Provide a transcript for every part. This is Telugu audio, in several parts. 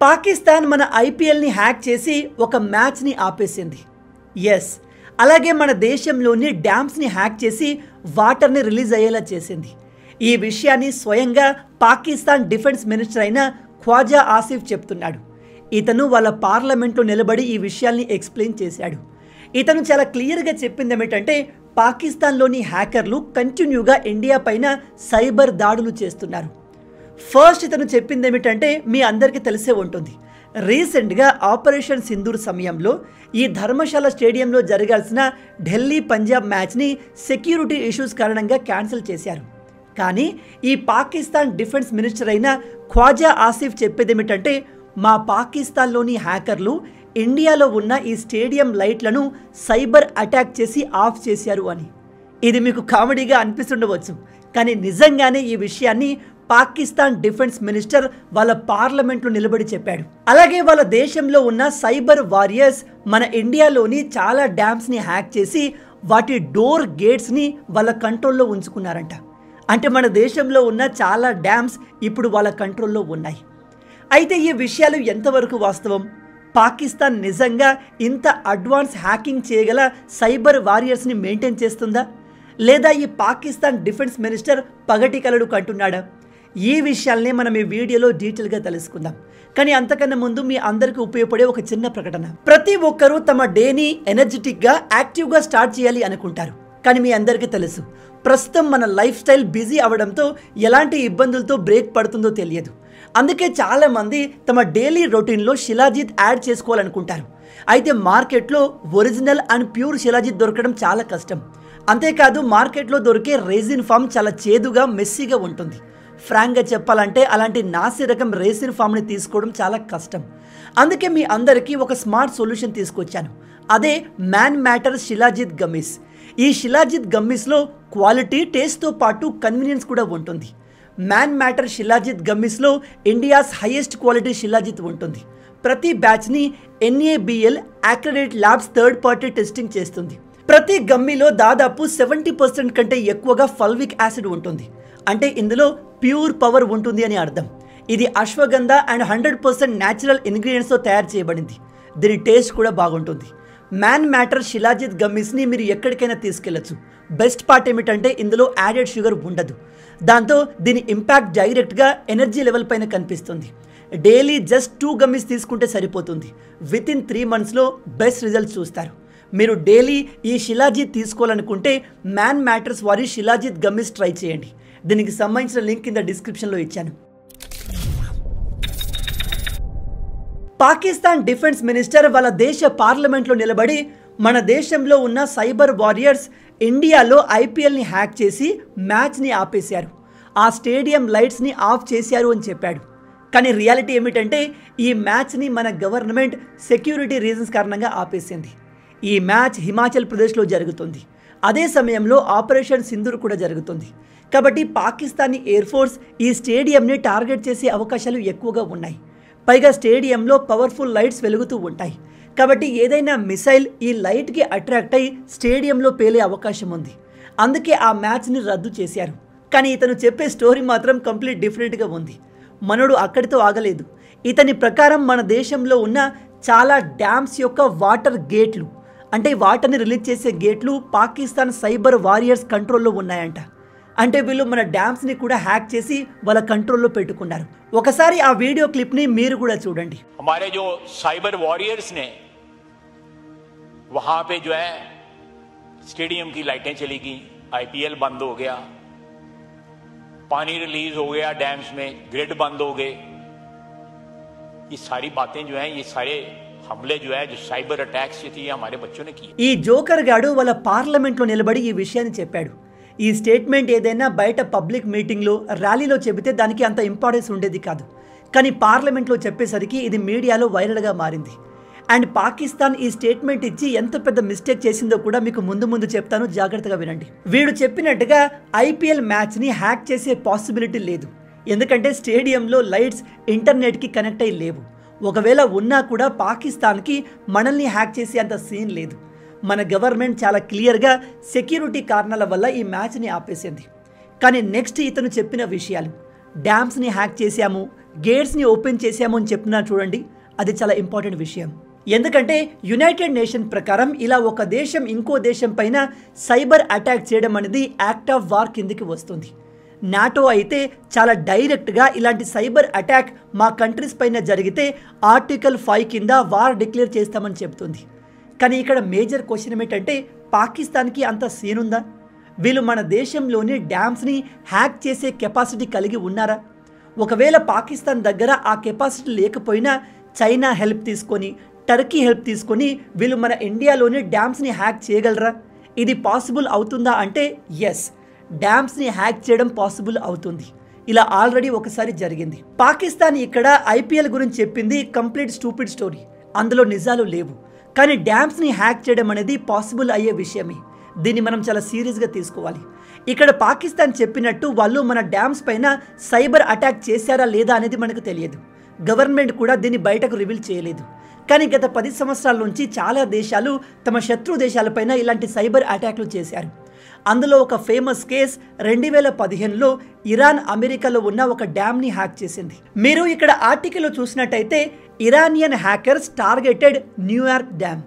పాకిస్తాన్ మన ఐపీఎల్ని హ్యాక్ చేసి ఒక మ్యాచ్ని ఆపేసింది. ఎస్, అలాగే మన దేశంలోని డ్యామ్స్ని హ్యాక్ చేసి వాటర్ని రిలీజ్ అయ్యేలా చేసింది. ఈ విషయాన్ని స్వయంగా పాకిస్తాన్ డిఫెన్స్ మినిస్టర్ అయిన ఖ్వాజా ఆసిఫ్ చెప్తున్నాడు. ఇతను వాళ్ళ పార్లమెంట్లో నిలబడి ఈ విషయాల్ని ఎక్స్ప్లెయిన్ చేశాడు. ఇతను చాలా క్లియర్గా చెప్పింది ఏమిటంటే, పాకిస్తాన్లోని హ్యాకర్లు కంటిన్యూగా ఇండియా పైన సైబర్ దాడులు చేస్తున్నారు. ఫస్ట్ ఇతను చెప్పింది ఏమిటంటే, మీ అందరికీ తెలిసే ఉంటుంది, రీసెంట్గా ఆపరేషన్ సింధూర్ సమయంలో ఈ ధర్మశాల స్టేడియంలో జరగాల్సిన ఢిల్లీ పంజాబ్ మ్యాచ్ని సెక్యూరిటీ ఇష్యూస్ కారణంగా క్యాన్సిల్ చేశారు. కానీ ఈ పాకిస్తాన్ డిఫెన్స్ మినిస్టర్ అయిన ఖ్వాజా ఆసిఫ్ చెప్పేది ఏమిటంటే, మా పాకిస్తాన్లోని హ్యాకర్లు ఇండియాలో ఉన్న ఈ స్టేడియం లైట్లను సైబర్ అటాక్ చేసి ఆఫ్ చేశారు అని. ఇది మీకు కామెడీగా అనిపిస్తుండవచ్చు, కానీ నిజంగానే ఈ విషయాన్ని పాకిస్తాన్ డిఫెన్స్ మినిస్టర్ వాళ్ళ పార్లమెంట్లో నిలబడి చెప్పాడు. అలాగే వాళ్ళ దేశంలో ఉన్న సైబర్ వారియర్స్ మన ఇండియాలోని చాలా డ్యామ్స్ని హ్యాక్ చేసి వాటి డోర్ గేట్స్ని వాళ్ళ కంట్రోల్లో ఉంచుకున్నారంట. అంటే మన దేశంలో ఉన్న చాలా డ్యామ్స్ ఇప్పుడు వాళ్ళ కంట్రోల్లో ఉన్నాయి. అయితే ఈ విషయాలు ఎంతవరకు వాస్తవం? పాకిస్తాన్ నిజంగా ఇంత అడ్వాన్స్ హ్యాకింగ్ చేయగల సైబర్ వారియర్స్ని మెయింటైన్ చేస్తుందా, లేదా ఈ పాకిస్తాన్ డిఫెన్స్ మినిస్టర్ పగటి కలడు కంటున్నాడా? ఈ విషయాల్ని మనం ఈ వీడియోలో డీటెయిల్గా తెలుసుకుందాం. కానీ అంతకన్నా ముందు మీ అందరికీ ఉపయోగపడే ఒక చిన్న ప్రకటన. ప్రతి ఒక్కరూ తమ డేని ఎనర్జెటిక్గా యాక్టివ్గా స్టార్ట్ చేయాలి అనుకుంటారు. కానీ మీ అందరికీ తెలుసు, ప్రస్తుతం మన లైఫ్ స్టైల్ బిజీ అవడంతో ఎలాంటి ఇబ్బందులతో బ్రేక్ పడుతుందో తెలియదు. అందుకే చాలామంది తమ డైలీ రొటీన్లో శిలాజిత్ యాడ్ చేసుకోవాలనుకుంటారు. అయితే మార్కెట్లో ఒరిజినల్ అండ్ ప్యూర్ శిలాజిత్ దొరకడం చాలా కష్టం. అంతేకాదు మార్కెట్లో దొరికే రేజిన్ ఫామ్ చాలా చేదుగా మెస్సీగా ఉంటుంది. ఫ్రాంక్గా చెప్పాలంటే అలాంటి నాసి రకం రేజిన్ ఫామ్ని తీసుకోవడం చాలా కష్టం. అందుకే మీ అందరికీ ఒక స్మార్ట్ సొల్యూషన్ తీసుకొచ్చాను. అదే మ్యాన్ మ్యాటర్ శిలాజిత్ గమ్మీస్. ఈ శిలాజిత్ గమ్మీస్లో క్వాలిటీ, టేస్ట్తో పాటు కన్వీనియన్స్ కూడా ఉంటుంది. మ్యాన్ మ్యాటర్ శిలాజిత్ గమ్మీస్లో ఇండియాస్ హైయెస్ట్ క్వాలిటీ శిలాజిత్ ఉంటుంది. ప్రతి బ్యాచ్ని NABL accredit labs third party testing చేస్తుంది. ప్రతి గమ్మీలో దాదాపు 70% కంటే ఎక్కువగా ఫల్విక్ యాసిడ్ ఉంటుంది. అంటే ఇందులో ప్యూర్ పవర్ ఉంటుంది అని అర్థం. ఇది అశ్వగంధ అండ్ 100% న్యాచురల్ ఇంగ్రీడియంట్స్తో తయారు చేయబడింది. దీని టేస్ట్ కూడా బాగుంటుంది. మ్యాన్ మ్యాటర్ శిలాజిత్ గమ్మీస్ని మీరు ఎక్కడికైనా తీసుకెళ్లొచ్చు. బెస్ట్ పార్ట్ ఏమిటంటే ఇందులో యాడెడ్ షుగర్ ఉండదు. దాంతో దీని ఇంపాక్ట్ డైరెక్ట్గా ఎనర్జీ లెవెల్ పైన కనిపిస్తుంది. డైలీ జస్ట్ 2 గమ్మీస్ తీసుకుంటే సరిపోతుంది. వితిన్ 3 monthsలో బెస్ట్ రిజల్ట్స్ చూస్తారు. మీరు డైలీ ఈ శిలాజిత్ తీసుకోవాలనుకుంటే మ్యాన్ మ్యాటర్స్ వారి శిలాజిత్ గమ్మీస్ ట్రై చేయండి. దీనికి సంబంధించిన లింక్ కింద డిస్క్రిప్షన్లో ఇచ్చాను. పాకిస్తాన్ డిఫెన్స్ మినిస్టర్ వాళ్ళ దేశ పార్లమెంట్లో నిలబడి మన దేశంలో ఉన్న సైబర్ వారియర్స్ ఇండియాలో ఐపీఎల్ని హ్యాక్ చేసి మ్యాచ్ని ఆపేశారు, ఆ స్టేడియం లైట్స్ని ఆఫ్ చేశారు అని చెప్పాడు. కానీ రియాలిటీ ఏమిటంటే ఈ మ్యాచ్ని మన గవర్నమెంట్ సెక్యూరిటీ రీజన్స్ కారణంగా ఆపేసింది. ఈ మ్యాచ్ హిమాచల్ ప్రదేశ్లో జరుగుతుంది. అదే సమయంలో ఆపరేషన్ సింధూర్ కూడా జరుగుతుంది. కాబట్టి పాకిస్తానీ ఎయిర్ ఫోర్స్ ఈ స్టేడియంని టార్గెట్ చేసే అవకాశాలు ఎక్కువగా ఉన్నాయి. పైగా స్టేడియంలో పవర్ఫుల్ లైట్స్ వెలుగుతూ ఉంటాయి. కాబట్టి ఏదైనా మిసైల్ ఈ లైట్కి అట్రాక్ట్ అయి స్టేడియంలో పేలే అవకాశం ఉంది. అందుకే ఆ మ్యాచ్ని రద్దు చేశారు. కానీ ఇతను చెప్పే స్టోరీ మాత్రం కంప్లీట్ డిఫరెంట్గా ఉంది. మనోడు అక్కడితో ఆగలేదు. ఇతని ప్రకారం మన దేశంలో ఉన్న చాలా డ్యామ్స్ యొక్క వాటర్ గేట్లు, అంటే వాటర్ని రిలీజ్ చేసే గేట్లు పాకిస్తాన్ సైబర్ వారియర్స్ కంట్రోల్లో ఉన్నాయంట. అంటే వీళ్ళు మన డ్యామ్స్ని కూడా హ్యాక్ చేసి వాళ్ళ కంట్రోల్లో పెట్టుకున్నారు. ఒకసారి ఆ వీడియో క్లిప్ని మీరు కూడా చూడండి. हमारे जो साइबर वॉरियर्स ने वहां पे जो है स्टेडियम की लाइटें चली गई, IPL बंद हो गया, पानी रिलीज हो गया डैम्स में, ग्रिड बंद हो गए. ये सारी बातें जो हैं, ये सारे हमले जो है, जो साइबर अटैक्स थी, हमारे बच्चों ने किए. ఈ జోకర్ గాడు వాళ్ళ పార్లమెంట్లో నిలబడి ఈ విషయాన్ని చెప్పాడు. ఈ స్టేట్మెంట్ ఏదైనా బయట పబ్లిక్ మీటింగ్లో, ర్యాలీలో చెబితే దానికి అంత ఇంపార్టెన్స్ ఉండేది కాదు. కానీ పార్లమెంట్లో చెప్పేసరికి ఇది మీడియాలో వైరల్గా మారింది. అండ్ పాకిస్తాన్ ఈ స్టేట్మెంట్ ఇచ్చి ఎంత పెద్ద మిస్టేక్ చేసిందో కూడా మీకు ముందు చెప్తాను, జాగ్రత్తగా వినండి. వీడు చెప్పినట్టుగా ఐపీఎల్ మ్యాచ్ని హ్యాక్ చేసే పాసిబిలిటీ లేదు. ఎందుకంటే స్టేడియంలో లైట్స్ ఇంటర్నెట్కి కనెక్ట్ అయ్యి లేవు. ఒకవేళ ఉన్నా కూడా పాకిస్తాన్కి మనల్ని హ్యాక్ చేసే అంత సీన్ లేదు. మన గవర్నమెంట్ చాలా క్లియర్గా సెక్యూరిటీ కారణాల వల్ల ఈ మ్యాచ్ని ఆపేసింది. కానీ నెక్స్ట్ ఇతను చెప్పిన విషయాలు, డ్యామ్స్ని హ్యాక్ చేశాము, గేట్స్ని ఓపెన్ చేసాము అని చెప్తున్నా చూడండి, అది చాలా ఇంపార్టెంట్ విషయం. ఎందుకంటే యునైటెడ్ నేషన్ ప్రకారం ఇలా ఒక దేశం ఇంకో దేశం పైన సైబర్ అటాక్ చేయడం అనేది యాక్ట్ ఆఫ్ వార్ కిందకి వస్తుంది. నాటో అయితే చాలా డైరెక్ట్గా ఇలాంటి సైబర్ అటాక్ మా కంట్రీస్ పైన జరిగితే ఆర్టికల్ 5 కింద వార్ డిక్లేర్ చేస్తామని చెప్తుంది. కానీ ఇక్కడ మేజర్ క్వశ్చన్ ఏమిటంటే, పాకిస్తాన్కి అంత సీన్ ఉందా? వీళ్ళు మన దేశంలోని డ్యామ్స్ని హ్యాక్ చేసే కెపాసిటీ కలిగి ఉన్నారా? ఒకవేళ పాకిస్తాన్ దగ్గర ఆ కెపాసిటీ లేకపోయినా చైనా హెల్ప్ తీసుకొని, టర్కీ హెల్ప్ తీసుకొని వీళ్ళు మన ఇండియాలోని డ్యామ్స్ని హ్యాక్ చేయగలరా? ఇది పాసిబుల్ అవుతుందా అంటే ఎస్, డ్యామ్స్ని హ్యాక్ చేయడం పాసిబుల్ అవుతుంది. ఇలా ఆల్రెడీ ఒకసారి జరిగింది. పాకిస్తాన్ ఇక్కడ ఐపీఎల్ గురించి చెప్పింది కంప్లీట్ స్టూపిడ్ స్టోరీ, అందులో నిజాలు లేవు. కానీ డ్యామ్స్ని హ్యాక్ చేయడం అనేది పాసిబుల్ అయ్యే విషయమే. దీన్ని మనం చాలా సీరియస్గా తీసుకోవాలి. ఇక్కడ పాకిస్తాన్ చెప్పినట్టు వాళ్ళు మన డ్యామ్స్ పైన సైబర్ అటాక్ చేశారా లేదా అనేది మనకు తెలియదు. గవర్నమెంట్ కూడా దీన్ని బయటకు రివీల్ చేయలేదు. కానీ గత 10 సంవత్సరాల నుంచి చాలా దేశాలు తమ శత్రు దేశాలపైన ఇలాంటి సైబర్ అటాక్లు చేశారు. అందులో ఒక ఫేమస్ కేస్ 2015లో ఇరాన్ అమెరికాలో ఉన్న ఒక డ్యామ్ని హ్యాక్ చేసింది. మీరు ఇక్కడ ఆర్టికల్లో చూసినట్టయితే Iranian hackers targeted New York dam.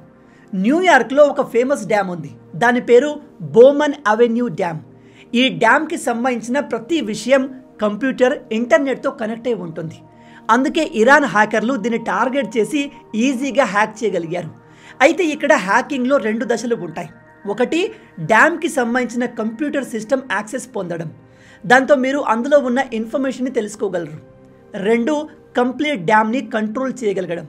న్యూయార్క్లో ఒక ఫేమస్ డ్యామ్ ఉంది, దాని పేరు బోమన్ అవెన్యూ డ్యామ్. ఈ డ్యామ్కి సంబంధించిన ప్రతి విషయం కంప్యూటర్, ఇంటర్నెట్తో కనెక్ట్ అయి ఉంటుంది. అందుకే ఇరాన్ హ్యాకర్లు దీన్ని టార్గెట్ చేసి ఈజీగా హ్యాక్ చేయగలిగారు. అయితే ఇక్కడ హ్యాకింగ్లో 2 దశలు ఉంటాయి. ఒకటి, డ్యామ్కి సంబంధించిన కంప్యూటర్ సిస్టమ్ యాక్సెస్ పొందడం, దాంతో మీరు అందులో ఉన్న ఇన్ఫర్మేషన్ని తెలుసుకోగలరు. 2, కంప్లీట్ డ్యామ్ని కంట్రోల్ చేయగలగడం.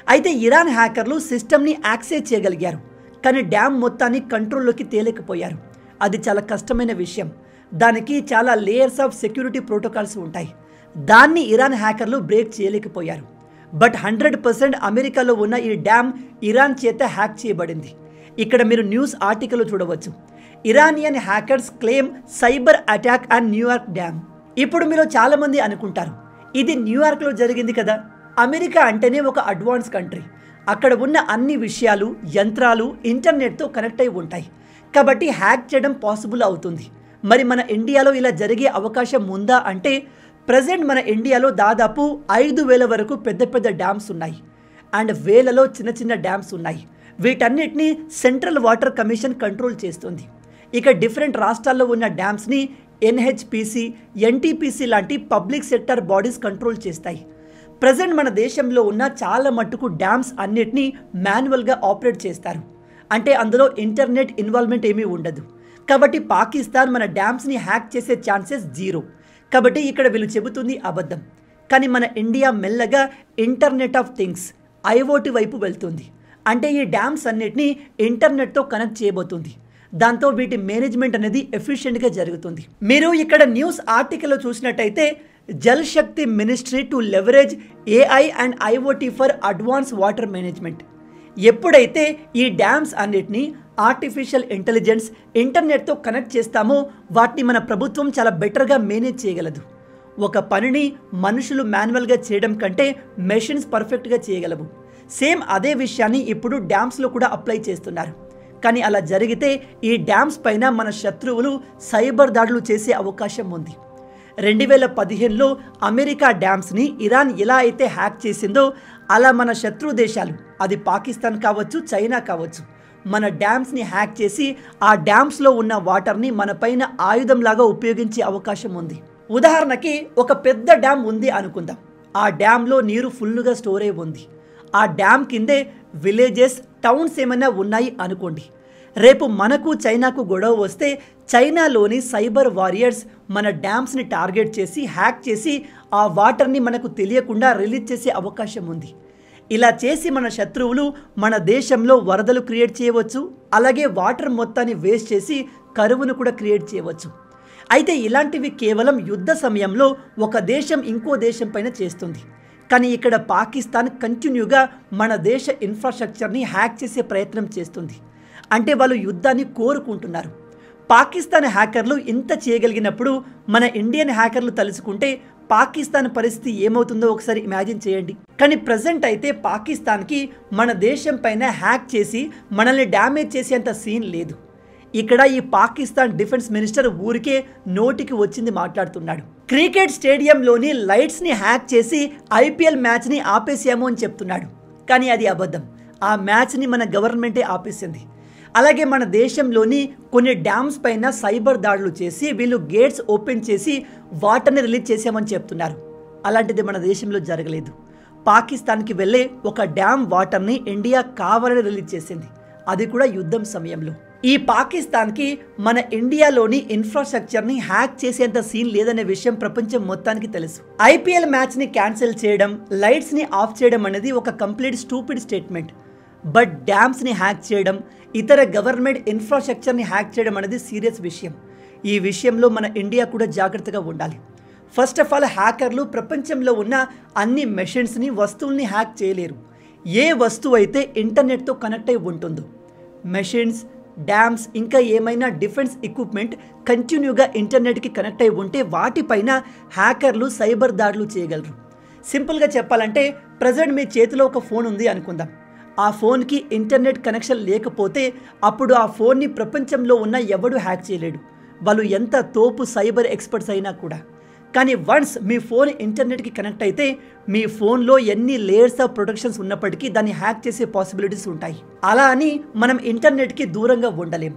అయితే ఇరాన్ హ్యాకర్లు సిస్టమ్ని యాక్సెస్ చేయగలిగారు, కానీ డ్యామ్ మొత్తాన్ని కంట్రోల్లోకి తేలేకపోయారు. అది చాలా కష్టమైన విషయం. దానికి చాలా లేయర్స్ ఆఫ్ సెక్యూరిటీ ప్రోటోకాల్స్ ఉంటాయి. దాన్ని ఇరాన్ హ్యాకర్లు బ్రేక్ చేయలేకపోయారు. బట్ 100% అమెరికాలో ఉన్న ఈ డ్యామ్ ఇరాన్ చేత హ్యాక్ చేయబడింది. ఇక్కడ మీరు న్యూస్ ఆర్టికల్ చూడవచ్చు, Iranian hackers claim cyber attack and New York dam. ఇప్పుడు మీరు చాలామంది అనుకుంటారు, ఇది న్యూయార్క్లో జరిగింది కదా, అమెరికా అంటేనే ఒక అడ్వాన్స్ కంట్రీ, అక్కడ ఉన్న అన్ని విషయాలు, యంత్రాలు ఇంటర్నెట్తో కనెక్ట్ అయి ఉంటాయి, కాబట్టి హ్యాక్ చేయడం పాసిబుల్ అవుతుంది. మరి మన ఇండియాలో ఇలా జరిగే అవకాశం ఉందా అంటే, ప్రజెంట్ మన ఇండియాలో దాదాపు 5,000 వరకు పెద్ద పెద్ద డ్యామ్స్ ఉన్నాయి అండ్ వేలలో చిన్న చిన్న డ్యామ్స్ ఉన్నాయి. వీటన్నిటిని సెంట్రల్ వాటర్ కమిషన్ కంట్రోల్ చేస్తుంది. ఇక డిఫరెంట్ రాష్ట్రాల్లో ఉన్న డ్యామ్స్ని ఎన్హెచ్పిసి, ఎన్టీపీసీ లాంటి పబ్లిక్ సెక్టర్ బాడీస్ కంట్రోల్ చేస్తాయి. ప్రజెంట్ మన దేశంలో ఉన్న చాలా మట్టుకు డ్యామ్స్ అన్నిటినీ మాన్యువల్గా ఆపరేట్ చేస్తారు, అంటే అందులో ఇంటర్నెట్ ఇన్వాల్వ్మెంట్ ఏమీ ఉండదు. కాబట్టి పాకిస్తాన్ మన డ్యామ్స్ని హ్యాక్ చేసే ఛాన్సెస్ 0. కాబట్టి ఇక్కడ వీళ్ళు చెబుతుంది అబద్ధం. కానీ మన ఇండియా మెల్లగా ఇంటర్నెట్ ఆఫ్ థింగ్స్, ఐఓటీ వైపు వెళ్తుంది. అంటే ఈ డ్యామ్స్ అన్నిటినీ ఇంటర్నెట్తో కనెక్ట్ చేయబోతుంది. దాంతో వీటి మేనేజ్మెంట్ అనేది ఎఫిషియెంట్గా జరుగుతుంది. మీరు ఇక్కడ న్యూస్ ఆర్టికల్లో చూసినట్టయితే Jal Shakti ministry to leverage AI and IoT for advance water management. ఎప్పుడైతే ఈ డ్యామ్స్ అన్నిటినీ ఆర్టిఫిషియల్ ఇంటెలిజెన్స్, ఇంటర్నెట్తో కనెక్ట్ చేస్తామో వాటిని మన ప్రభుత్వం చాలా బెటర్గా మేనేజ్ చేయగలదు. ఒక పనిని మనుషులు మాన్యువల్గా చేయడం కంటే మెషిన్స్ పర్ఫెక్ట్గా చేయగలవు. సేమ్ అదే విషయాన్ని ఇప్పుడు డ్యామ్స్లో కూడా అప్లై చేస్తున్నారు. కానీ అలా జరిగితే ఈ డ్యామ్స్ పైన మన శత్రువులు సైబర్ దాడులు చేసే అవకాశం ఉంది. 2015లో అమెరికా డ్యామ్స్ని ఇరాన్ ఎలా అయితే హ్యాక్ చేసిందో అలా మన శత్రు దేశాలు, అది పాకిస్తాన్ కావచ్చు, చైనా కావచ్చు, మన డ్యామ్స్ని హ్యాక్ చేసి ఆ డ్యామ్స్లో ఉన్న వాటర్ని మన పైన ఆయుధంలాగా ఉపయోగించే అవకాశం ఉంది. ఉదాహరణకి ఒక పెద్ద డ్యామ్ ఉంది అనుకుందాం. ఆ డ్యామ్లో నీరు ఫుల్గా స్టోర్ అయి ఉంది. ఆ డ్యామ్ కిందే విలేజెస్, టౌన్స్ ఏమైనా ఉన్నాయి అనుకోండి. రేపు మనకు చైనాకు గొడవ వస్తే చైనాలోని సైబర్ వారియర్స్ మన డ్యామ్స్ని టార్గెట్ చేసి హ్యాక్ చేసి ఆ వాటర్ని మనకు తెలియకుండా రిలీజ్ చేసే అవకాశం ఉంది. ఇలా చేసి మన శత్రువులు మన దేశంలో వరదలు క్రియేట్ చేయవచ్చు, అలాగే వాటర్ మొత్తాన్ని వేస్ట్ చేసి కరువును కూడా క్రియేట్ చేయవచ్చు. అయితే ఇలాంటివి కేవలం యుద్ధ సమయంలో ఒక దేశం ఇంకో దేశం పైన చేస్తుంది. కానీ ఇక్కడ పాకిస్తాన్ కంటిన్యూగా మన దేశ ఇన్ఫ్రాస్ట్రక్చర్ని హ్యాక్ చేసే ప్రయత్నం చేస్తుంది. అంటే వాళ్ళు యుద్ధాన్ని కోరుకుంటున్నారు. పాకిస్తాన్ హ్యాకర్లు ఇంత చేయగలిగినప్పుడు మన ఇండియన్ హ్యాకర్లు తలుచుకుంటే పాకిస్తాన్ పరిస్థితి ఏమవుతుందో ఒకసారి ఇమాజిన్ చేయండి. కానీ ప్రజెంట్ అయితే పాకిస్తాన్కి మన దేశం పైన హ్యాక్ చేసి మనల్ని డ్యామేజ్ చేసేంత సీన్ లేదు. ఇక్కడ ఈ పాకిస్తాన్ డిఫెన్స్ మినిస్టర్ ఊరికే నోటికి వచ్చింది మాట్లాడుతున్నాడు. క్రికెట్ స్టేడియంలోని లైట్స్ని హ్యాక్ చేసి ఐపీఎల్ మ్యాచ్ని ఆపేసాము అని చెప్తున్నాడు. కానీ అది అబద్ధం. ఆ మ్యాచ్ని మన గవర్నమెంటే ఆపేసింది. అలాగే మన దేశంలోని కొన్ని డ్యామ్స్ పైన సైబర్ దాడులు చేసి వీళ్ళు గేట్స్ ఓపెన్ చేసి వాటర్ని రిలీజ్ చేసామని చెప్తున్నారు. అలాంటిది మన దేశంలో జరగలేదు. పాకిస్తాన్కి వెళ్ళే ఒక డ్యామ్ వాటర్ని ఇండియా కావాలని రిలీజ్ చేసింది, అది కూడా యుద్ధం సమయంలో. ఈ పాకిస్తాన్కి మన ఇండియాలోని ఇన్ఫ్రాస్ట్రక్చర్ని హ్యాక్ చేసేంత సీన్ లేదనే విషయం ప్రపంచం మొత్తానికి తెలుసు. ఐపీఎల్ మ్యాచ్ని క్యాన్సిల్ చేయడం, లైట్స్ని ఆఫ్ చేయడం అనేది ఒక కంప్లీట్ స్టూపిడ్ స్టేట్మెంట్. బట్ డ్యామ్స్ని హ్యాక్ చేయడం, ఇతర గవర్నమెంట్ ఇన్ఫ్రాస్ట్రక్చర్ని హ్యాక్ చేయడం అనేది సీరియస్ విషయం. ఈ విషయంలో మన ఇండియా కూడా జాగ్రత్తగా ఉండాలి. ఫస్ట్ ఆఫ్ ఆల్, హ్యాకర్లు ప్రపంచంలో ఉన్న అన్ని మెషిన్స్ని, వస్తువుల్ని హ్యాక్ చేయలేరు. ఏ వస్తువు అయితే ఇంటర్నెట్తో కనెక్ట్ అయి ఉంటుందో, మెషిన్స్, డ్యామ్స్, ఇంకా ఏమైనా డిఫెన్స్ ఎక్విప్మెంట్ కంటిన్యూగా ఇంటర్నెట్కి కనెక్ట్ అయి ఉంటే వాటిపైన హ్యాకర్లు సైబర్ దాడులు చేయగలరు. సింపుల్గా చెప్పాలంటే, ప్రజెంట్ మీ చేతిలో ఒక ఫోన్ ఉంది అనుకుందాం. ఆ ఫోన్కి ఇంటర్నెట్ కనెక్షన్ లేకపోతే అప్పుడు ఆ ఫోన్ని ప్రపంచంలో ఉన్న ఎవడు హ్యాక్ చేయలేడు, వాళ్ళు ఎంత తోపు సైబర్ ఎక్స్పర్ట్స్ అయినా కూడా. కానీ వన్స్ మీ ఫోన్ ఇంటర్నెట్కి కనెక్ట్ అయితే మీ ఫోన్లో ఎన్ని లేయర్స్ ఆఫ్ ప్రొటెక్షన్స్ ఉన్నప్పటికీ దాన్ని హ్యాక్ చేసే పాసిబిలిటీస్ ఉంటాయి. అలా అని మనం ఇంటర్నెట్కి దూరంగా ఉండలేం.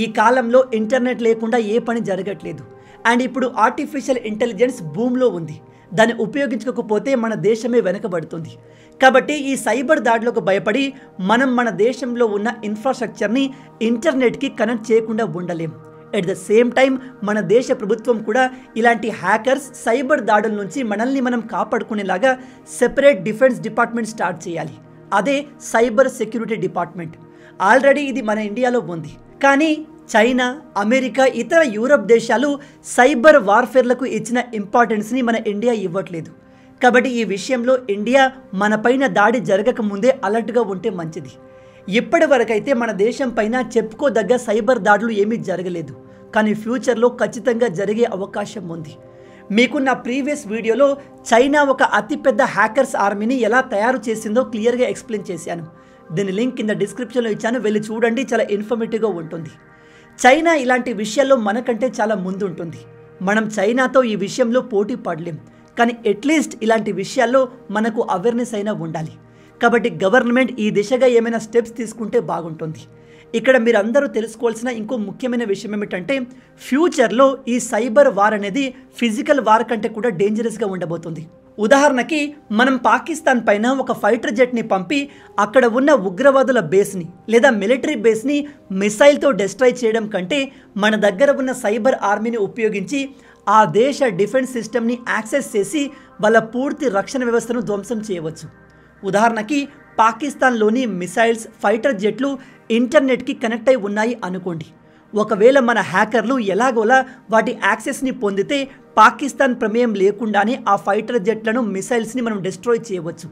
ఈ కాలంలో ఇంటర్నెట్ లేకుండా ఏ పని జరగట్లేదు. అండ్ ఇప్పుడు ఆర్టిఫిషియల్ ఇంటెలిజెన్స్ భూమిలో ఉంది. దాన్ని ఉపయోగించకపోతే మన దేశమే వెనకబడుతుంది. కాబట్టి ఈ సైబర్ దాడులకు భయపడి మనం మన దేశంలో ఉన్న ఇన్ఫ్రాస్ట్రక్చర్ని ఇంటర్నెట్కి కనెక్ట్ చేయకుండా ఉండలేం. ఎట్ ద సేమ్ టైం మన దేశ ప్రభుత్వం కూడా ఇలాంటి హ్యాకర్స్, సైబర్ దాడుల నుంచి మనల్ని మనం కాపాడుకునేలాగా సెపరేట్ డిఫెన్స్ డిపార్ట్మెంట్ స్టార్ట్ చేయాలి. అదే సైబర్ సెక్యూరిటీ డిపార్ట్మెంట్. ఆల్రెడీ ఇది మన ఇండియాలో ఉంది. కానీ చైనా, అమెరికా, ఇతర యూరప్ దేశాలు సైబర్ వార్ఫేర్లకు ఇచ్చిన ఇంపార్టెన్స్ని మన ఇండియా ఇవ్వట్లేదు. కాబట్టి ఈ విషయంలో ఇండియా మన పైన దాడి జరగకముందే అలర్ట్గా ఉంటే మంచిది. ఇప్పటి వరకైతే మన దేశం పైన చెప్పుకోదగ్గ సైబర్ దాడులు ఏమీ జరగలేదు. కానీ ఫ్యూచర్లో ఖచ్చితంగా జరిగే అవకాశం ఉంది. మీకు నా ప్రీవియస్ వీడియోలో చైనా ఒక అతిపెద్ద హ్యాకర్స్ ఆర్మీని ఎలా తయారు చేసిందో క్లియర్గా ఎక్స్ప్లెయిన్ చేశాను. దీని లింక్ కింద డిస్క్రిప్షన్లో ఇచ్చాను, వెళ్ళి చూడండి, చాలా ఇన్ఫర్మేటివ్గా ఉంటుంది. చైనా ఇలాంటి విషయాల్లో మనకంటే చాలా ముందుంటుంది. మనం చైనాతో ఈ విషయంలో పోటీ పడలేం. కానీ అట్లీస్ట్ ఇలాంటి విషయాల్లో మనకు అవేర్నెస్ అయినా ఉండాలి. కాబట్టి గవర్నమెంట్ ఈ దిశగా ఏమైనా స్టెప్స్ తీసుకుంటే బాగుంటుంది. ఇక్కడ మీరు అందరూ తెలుసుకోవాల్సిన ఇంకో ముఖ్యమైన విషయం ఏమిటంటే, ఫ్యూచర్లో ఈ సైబర్ వార్ అనేది ఫిజికల్ వార్ కంటే కూడా డేంజరస్గా ఉండబోతుంది. ఉదాహరణకి మనం పాకిస్తాన్ పైన ఒక ఫైటర్ జెట్ని పంపి అక్కడ ఉన్న ఉగ్రవాదుల బేస్ని లేదా మిలిటరీ బేస్ని మిసైల్తో డిస్ట్రాయ్ చేయడం కంటే మన దగ్గర ఉన్న సైబర్ ఆర్మీని ఉపయోగించి ఆ దేశ డిఫెన్స్ సిస్టమ్ని యాక్సెస్ చేసి వాళ్ళ పూర్తి రక్షణ వ్యవస్థను ధ్వంసం చేయవచ్చు. ఉదాహరణకి పాకిస్తాన్లోని మిసైల్స్, ఫైటర్ జెట్లు ఇంటర్నెట్కి కనెక్ట్ అయి ఉన్నాయి అనుకోండి. ఒకవేళ మన హ్యాకర్లు ఎలాగోలా వాటి యాక్సెస్ని పొందితే పాకిస్తాన్ ప్రమేయం లేకుండానే ఆ ఫైటర్ జెట్లను, మిసైల్స్ని మనం డిస్ట్రాయ్ చేయవచ్చు.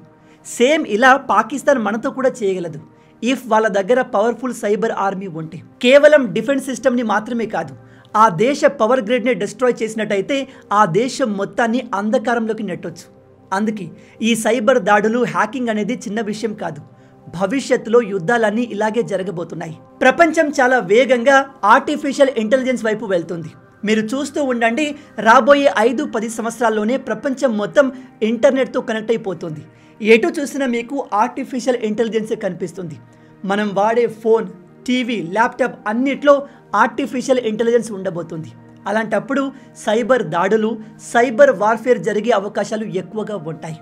సేమ్ ఇలా పాకిస్తాన్ మనతో కూడా చేయగలదు ఇఫ్ వాళ్ళ దగ్గర పవర్ఫుల్ సైబర్ ఆర్మీ ఉంటే. కేవలం డిఫెన్స్ సిస్టమ్ని మాత్రమే కాదు, ఆ దేశ పవర్ గ్రిడ్ని డిస్ట్రాయ్ చేసినట్టయితే ఆ దేశం మొత్తాన్ని అంధకారంలోకి నెట్టొచ్చు. అందుకే ఈ సైబర్ దాడులు, హ్యాకింగ్ అనేది చిన్న విషయం కాదు. భవిష్యత్తులో యుద్ధాలన్నీ ఇలాగే జరగబోతున్నాయి. ప్రపంచం చాలా వేగంగా ఆర్టిఫిషియల్ ఇంటెలిజెన్స్ వైపు వెళ్తుంది. మీరు చూస్తూ ఉండండి, రాబోయే 5-10 సంవత్సరాల్లోనే ప్రపంచం మొత్తం ఇంటర్నెట్తో కనెక్ట్ అయిపోతుంది. ఎటు చూసినా మీకు ఆర్టిఫిషియల్ ఇంటెలిజెన్సే కనిపిస్తుంది. మనం వాడే ఫోన్, టీవీ, ల్యాప్టాప్ అన్నిట్లో ఆర్టిఫిషియల్ ఇంటెలిజెన్స్ ఉండబోతుంది. అలాంటప్పుడు సైబర్ దాడులు, సైబర్ వార్ఫేర్ జరిగే అవకాశాలు ఎక్కువగా ఉంటాయి.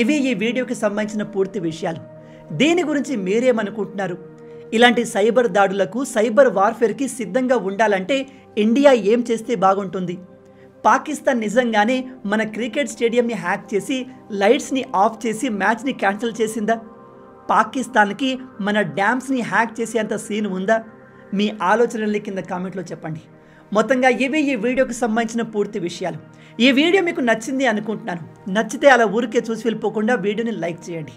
ఇవి ఈ వీడియోకి సంబంధించిన పూర్తి విషయాలు. దీని గురించి మీరేమనుకుంటున్నారు? ఇలాంటి సైబర్ దాడులకు, సైబర్ వార్ఫేర్కి సిద్ధంగా ఉండాలంటే ఇండియా ఏం చేస్తే బాగుంటుంది? పాకిస్తాన్ నిజంగానే మన క్రికెట్ స్టేడియంని హ్యాక్ చేసి లైట్స్ని ఆఫ్ చేసి మ్యాచ్ని క్యాన్సిల్ చేసిందా? పాకిస్తాన్కి మన డ్యామ్స్ని హ్యాక్ చేసేంత సీన్ ఉందా? మీ ఆలోచనల్ని కింద కామెంట్లో చెప్పండి. మొత్తంగా ఇవి ఈ వీడియోకి సంబంధించిన పూర్తి విషయాలు. ఈ వీడియో మీకు నచ్చింది అనుకుంటున్నాను. నచ్చితే అలా ఊరికే చూసి వెళ్ళిపోకుండా వీడియోని లైక్ చేయండి.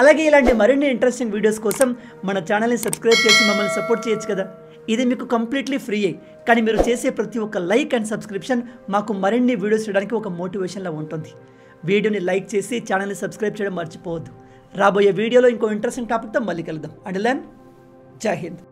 అలాగే ఇలాంటి మరిన్ని ఇంట్రెస్టింగ్ వీడియోస్ కోసం మన ఛానల్ని సబ్స్క్రైబ్ చేసి మమ్మల్ని సపోర్ట్ చేయొచ్చు కదా. ఇది మీకు కంప్లీట్లీ ఫ్రీయే. కానీ మీరు చేసే ప్రతి ఒక్క లైక్ అండ్ సబ్స్క్రిప్షన్ మాకు మరిన్ని వీడియోస్ చేయడానికి ఒక మోటివేషన్లా ఉంటుంది. వీడియోని లైక్ చేసి ఛానల్ని సబ్స్క్రైబ్ చేయడం మర్చిపోవద్దు. రాబోయే వీడియోలో ఇంకో ఇంట్రెస్టింగ్ టాపిక్తో మళ్ళీ కలుద్దాం. అండ్ జై హింద్.